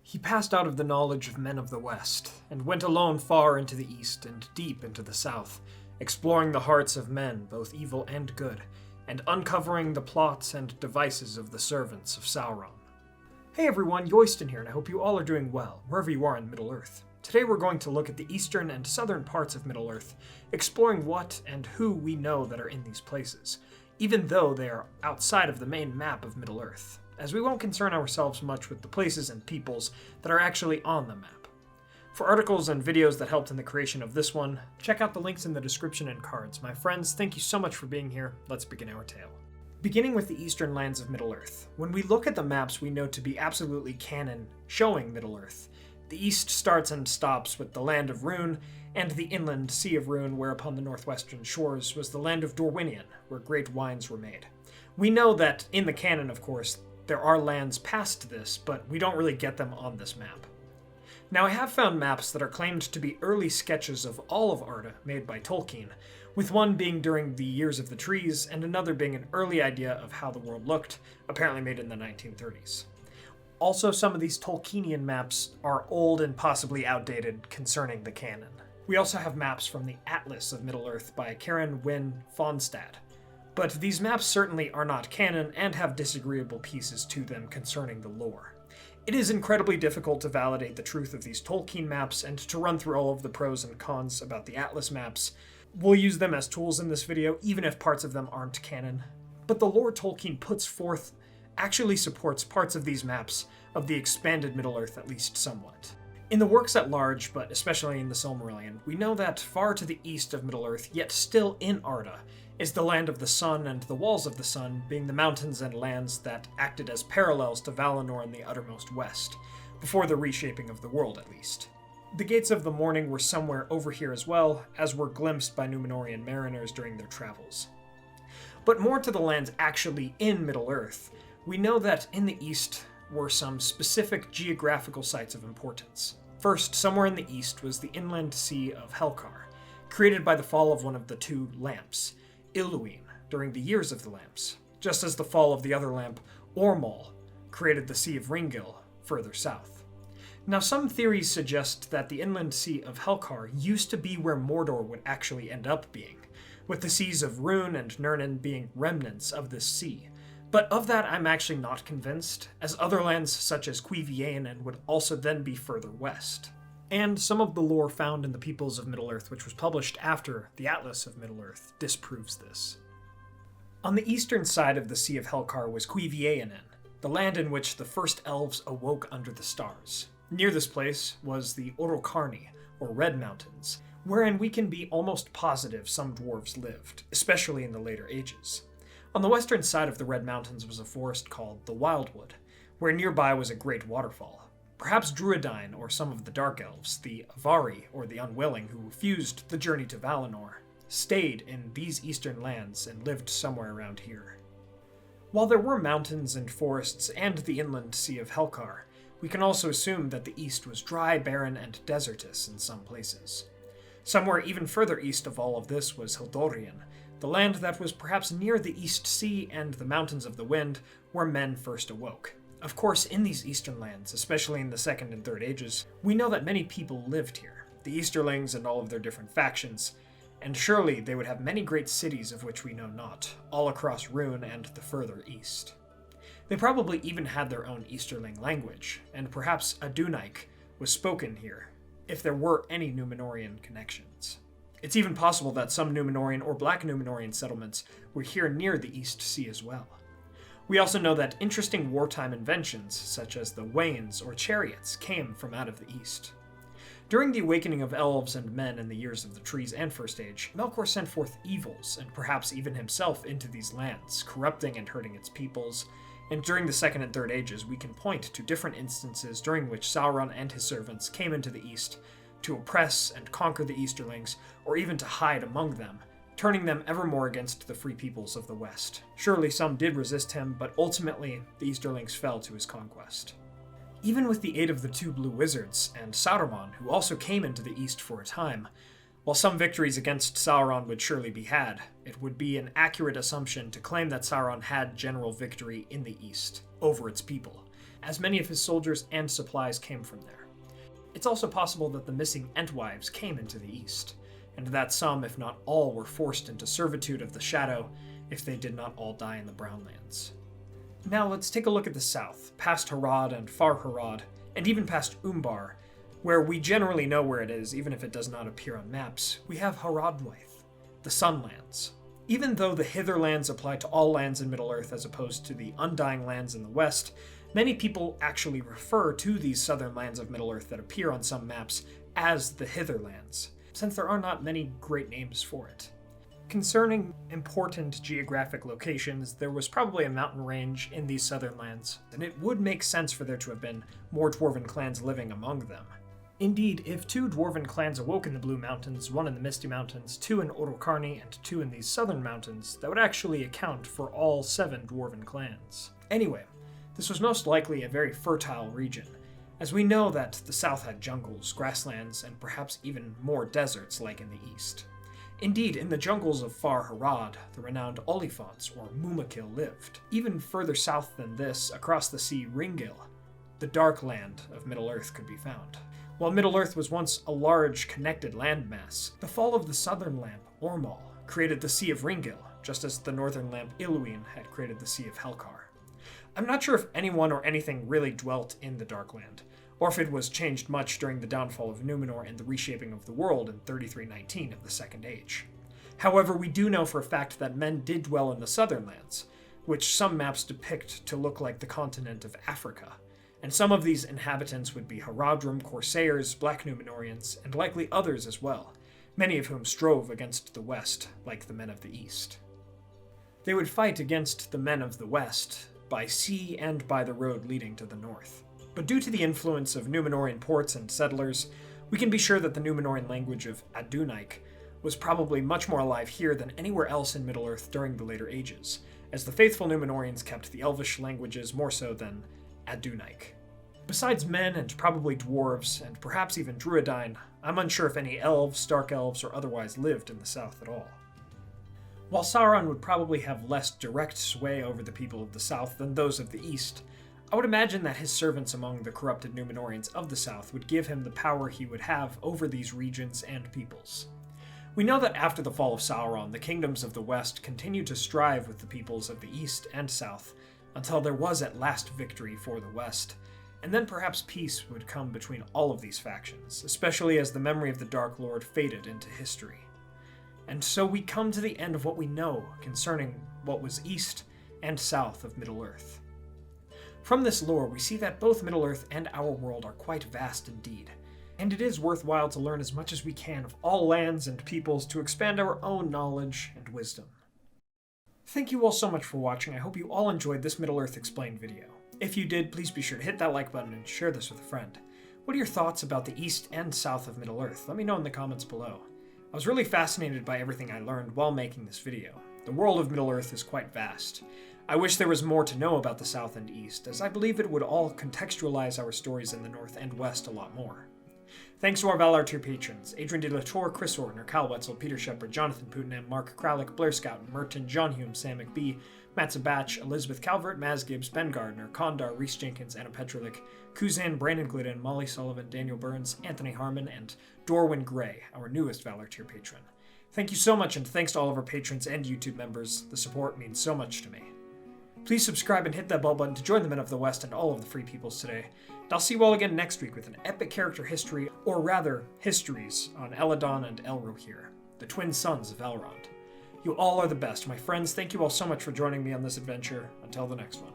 He passed out of the knowledge of men of the West, and went alone far into the east and deep into the south, exploring the hearts of men, both evil and good, and uncovering the plots and devices of the servants of Sauron. Hey everyone, Yoiston here, and I hope you all are doing well, wherever you are in Middle-earth. Today we're going to look at the eastern and southern parts of Middle-earth, exploring what and who we know that are in these places, even though they are outside of the main map of Middle-earth, as we won't concern ourselves much with the places and peoples that are actually on the map. For articles and videos that helped in the creation of this one, check out the links in the description and cards. My friends, thank you so much for being here. Let's begin our tale. Beginning with the eastern lands of Middle-earth, when we look at the maps we know to be absolutely canon showing Middle-earth, the east starts and stops with the land of Rhûn and the inland Sea of Rhûn, where upon the northwestern shores was the land of Dorwinion, where great wines were made. We know that, in the canon of course, there are lands past this, but we don't really get them on this map. Now I have found maps that are claimed to be early sketches of all of Arda made by Tolkien, with one being during the Years of the Trees and another being an early idea of how the world looked, apparently made in the 1930s. Also, some of these Tolkienian maps are old and possibly outdated concerning the canon. We also have maps from the Atlas of Middle-earth by Karen Wynne Fonstad, but these maps certainly are not canon and have disagreeable pieces to them concerning the lore. It is incredibly difficult to validate the truth of these Tolkien maps and to run through all of the pros and cons about the Atlas maps. We'll use them as tools in this video, even if parts of them aren't canon. But the lore Tolkien puts forth actually supports parts of these maps of the expanded Middle-earth at least somewhat. In the works at large, but especially in the Silmarillion, we know that far to the east of Middle-earth, yet still in Arda, is the land of the sun and the walls of the sun, being the mountains and lands that acted as parallels to Valinor in the uttermost west, before the reshaping of the world at least. The Gates of the Morning were somewhere over here as well, as were glimpsed by Númenórean mariners during their travels. But more to the lands actually in Middle-earth, we know that in the east were some specific geographical sites of importance. First, somewhere in the east was the inland sea of Helcar, created by the fall of one of the two lamps, Illuin, during the Years of the Lamps, just as the fall of the other lamp, Ormol, created the Sea of Ringil further south. Now, some theories suggest that the inland sea of Helcar used to be where Mordor would actually end up being, with the seas of Rhûn and Nirnen being remnants of this sea. But of that I'm actually not convinced, as other lands such as Cuiviénen would also then be further west. And some of the lore found in the Peoples of Middle-earth, which was published after the Atlas of Middle-earth, disproves this. On the eastern side of the Sea of Helcar was Cuiviénen, the land in which the first elves awoke under the stars. Near this place was the Orocarni, or Red Mountains, wherein we can be almost positive some dwarves lived, especially in the later ages. On the western side of the Red Mountains was a forest called the Wildwood, where nearby was a great waterfall. Perhaps Druidine or some of the Dark Elves, the Avari or the Unwilling who refused the journey to Valinor, stayed in these eastern lands and lived somewhere around here. While there were mountains and forests and the inland Sea of Helcar, we can also assume that the east was dry, barren, and desertous in some places. Somewhere even further east of all of this was Hildorien, the land that was perhaps near the East Sea and the Mountains of the Wind, where men first awoke. Of course, in these eastern lands, especially in the Second and Third Ages, we know that many people lived here, the Easterlings and all of their different factions, and surely they would have many great cities of which we know not, all across Rhûn and the further east. They probably even had their own Easterling language, and perhaps Adunaic was spoken here, if there were any Númenórean connections. It's even possible that some Númenórean or Black Númenórean settlements were here near the East Sea as well. We also know that interesting wartime inventions, such as the wains or chariots, came from out of the east. During the awakening of elves and men in the Years of the Trees and First Age, Melkor sent forth evils, and perhaps even himself, into these lands, corrupting and hurting its peoples, and during the Second and Third Ages we can point to different instances during which Sauron and his servants came into the east to oppress and conquer the Easterlings, or even to hide among them, turning them ever more against the free peoples of the West. Surely some did resist him, but ultimately the Easterlings fell to his conquest. Even with the aid of the two Blue Wizards, and Saruman, who also came into the East for a time, while some victories against Sauron would surely be had, it would be an accurate assumption to claim that Sauron had general victory in the East, over its people, as many of his soldiers and supplies came from there. It's also possible that the missing Entwives came into the east, and that some, if not all, were forced into servitude of the Shadow if they did not all die in the Brownlands. Now let's take a look at the south, past Harad and Far Harad, and even past Umbar, where we generally know where it is, even if it does not appear on maps. We have Haradwaith, the Sunlands. Even though the Hitherlands apply to all lands in Middle-earth as opposed to the Undying lands in the west, many people actually refer to these southern lands of Middle-earth that appear on some maps as the Hitherlands, since there are not many great names for it. Concerning important geographic locations, there was probably a mountain range in these southern lands, and it would make sense for there to have been more dwarven clans living among them. Indeed, if 2 dwarven clans awoke in the Blue Mountains, 1 in the Misty Mountains, 2 in Orokarni, and 2 in these southern mountains, that would actually account for all 7 dwarven clans. Anyway, this was most likely a very fertile region, as we know that the south had jungles, grasslands, and perhaps even more deserts like in the east. Indeed, in the jungles of Far Harad, the renowned Oliphaunts, or Mumakil, lived. Even further south than this, across the sea Ringil, the dark land of Middle-earth could be found. While Middle-earth was once a large, connected landmass, the fall of the southern lamp, Ormal, created the Sea of Ringil, just as the northern lamp, Iluin, had created the Sea of Helkar. I'm not sure if anyone or anything really dwelt in the Darkland, or if it was changed much during the downfall of Númenor and the reshaping of the world in 3319 of the Second Age. However, we do know for a fact that men did dwell in the southern lands, which some maps depict to look like the continent of Africa, and some of these inhabitants would be Haradrim, Corsairs, Black Númenóreans, and likely others as well, many of whom strove against the west, like the men of the east. They would fight against the men of the west, by sea and by the road leading to the north. But due to the influence of Númenórean ports and settlers, we can be sure that the Númenórean language of Adunaic was probably much more alive here than anywhere else in Middle-earth during the later ages, as the faithful Númenóreans kept the Elvish languages more so than Adunaic. Besides men and probably dwarves, and perhaps even Druidine, I'm unsure if any elves, dark elves, or otherwise lived in the south at all. While Sauron would probably have less direct sway over the people of the south than those of the east, I would imagine that his servants among the corrupted Númenóreans of the south would give him the power he would have over these regions and peoples. We know that after the fall of Sauron, the kingdoms of the west continued to strive with the peoples of the east and south, until there was at last victory for the west, and then perhaps peace would come between all of these factions, especially as the memory of the Dark Lord faded into history. And so we come to the end of what we know concerning what was east and south of Middle-earth. From this lore, we see that both Middle-earth and our world are quite vast indeed, and it is worthwhile to learn as much as we can of all lands and peoples to expand our own knowledge and wisdom. Thank you all so much for watching. I hope you all enjoyed this Middle-earth Explained video. If you did, please be sure to hit that like button and share this with a friend. What are your thoughts about the east and south of Middle-earth? Let me know in the comments below. I was really fascinated by everything I learned while making this video. The world of Middle-earth is quite vast. I wish there was more to know about the south and east, as I believe it would all contextualize our stories in the north and west a lot more. Thanks to our Valar tier patrons, Adrian de la Tour, Chris Ortner, Cal Wetzel, Peter Shepard, Jonathan Putinam, Mark Kralik, Blair Scout, Merton, John Hume, Sam McBee, Matt Sabach, Elizabeth Calvert, Maz Gibbs, Ben Gardner, Kondar, Reese Jenkins, Anna Petrolik, Kuzan, Brandon Glidden, Molly Sullivan, Daniel Burns, Anthony Harmon, and Dorwin Gray, our newest Valar tier patron. Thank you so much, and thanks to all of our patrons and YouTube members. The support means so much to me. Please subscribe and hit that bell button to join the Men of the West and all of the Free Peoples today. And I'll see you all again next week with an epic character history, or rather, histories, on Eladon and Elrohir, the twin sons of Elrond. You all are the best. My friends, thank you all so much for joining me on this adventure. Until the next one.